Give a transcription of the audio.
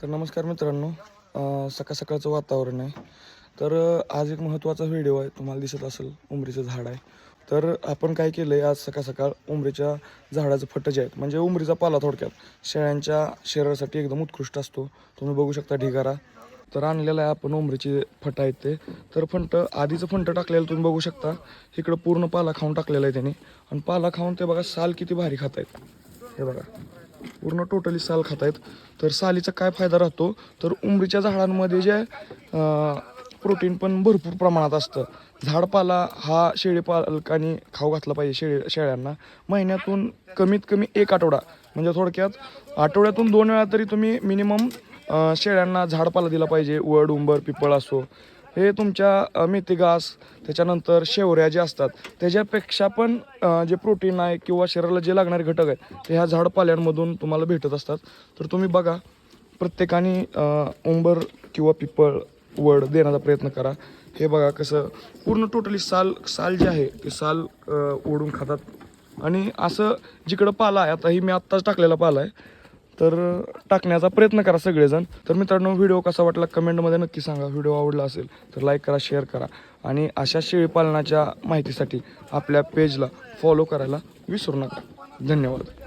तर नमस्कार मित्रांनो, सकाळ सकाळचं वातावरण आहे. तर आज एक महत्त्वाचा व्हिडिओ आहे. तुम्हाला दिसत असेल उंबरीचं झाड आहे. तर आपण काय केलं आहे, आज सकाळ सकाळ उंबरीच्या झाडाचं फटं जे आहेत म्हणजे उंबरीचा पाला थोडक्यात शेळ्यांच्या शरीरासाठी एकदम उत्कृष्ट असतो. तुम्ही बघू शकता ढिगारा. तर आणलेलं आहे आपण उंबरीचे फटं आहेत ते. तर आधीचं फंट टाकलेलं तुम्ही बघू शकता. इकडं पूर्ण पाला खाऊन टाकलेला आहे त्यांनी. आणि पाला खाऊन ते बघा साल किती भारी खात आहेत. हे बघा पूर्ण टोटली साल खात आहेत. तर सालीचा काय फायदा राहतो, तर उंबरीच्या झाडांमध्ये जे प्रोटीन पण भरपूर प्रमाणात असतं. झाडपाला हा शेळीपालकांनी खाऊ घातला पाहिजे. शेळ्यांना महिन्यातून कमीत कमी 1 आठवडा म्हणजे थोडक्यात आठवड्यातून 2 वेळा तरी तुम्ही मिनिमम शेळ्यांना झाडपाला दिला पाहिजे. वड, उंबर, पिपळ असो, हे तुमच्या मेथी घास, त्याच्यानंतर शेवऱ्या ज्या असतात त्याच्यापेक्षा पण जे प्रोटीन आहे किंवा शरीराला जे लागणारे घटक आहेत ते ह्या झाडपाल्यांमधून तुम्हाला भेटत असतात. तर तुम्ही बघा, प्रत्येकाने उंबर किंवा पिपळ, वड देण्याचा प्रयत्न करा. हे बघा कसं पूर्ण टोटली साल साल जे आहे ते साल ओढून खातात. आणि असं जिकडं पाला आहे, आता ही मी आत्ताच टाकलेला पाला आहे, तर टाकण्याचा प्रयत्न करा सगळेजण. तर मित्रांनो, व्हिडिओ कसा वाटला कमेंटमध्ये नक्की सांगा. व्हिडिओ आवडला असेल तर लाईक करा, शेअर करा आणि अशा शेळीपालनाच्या माहितीसाठी आपल्या पेजला फॉलो करायला विसरू नका. धन्यवाद.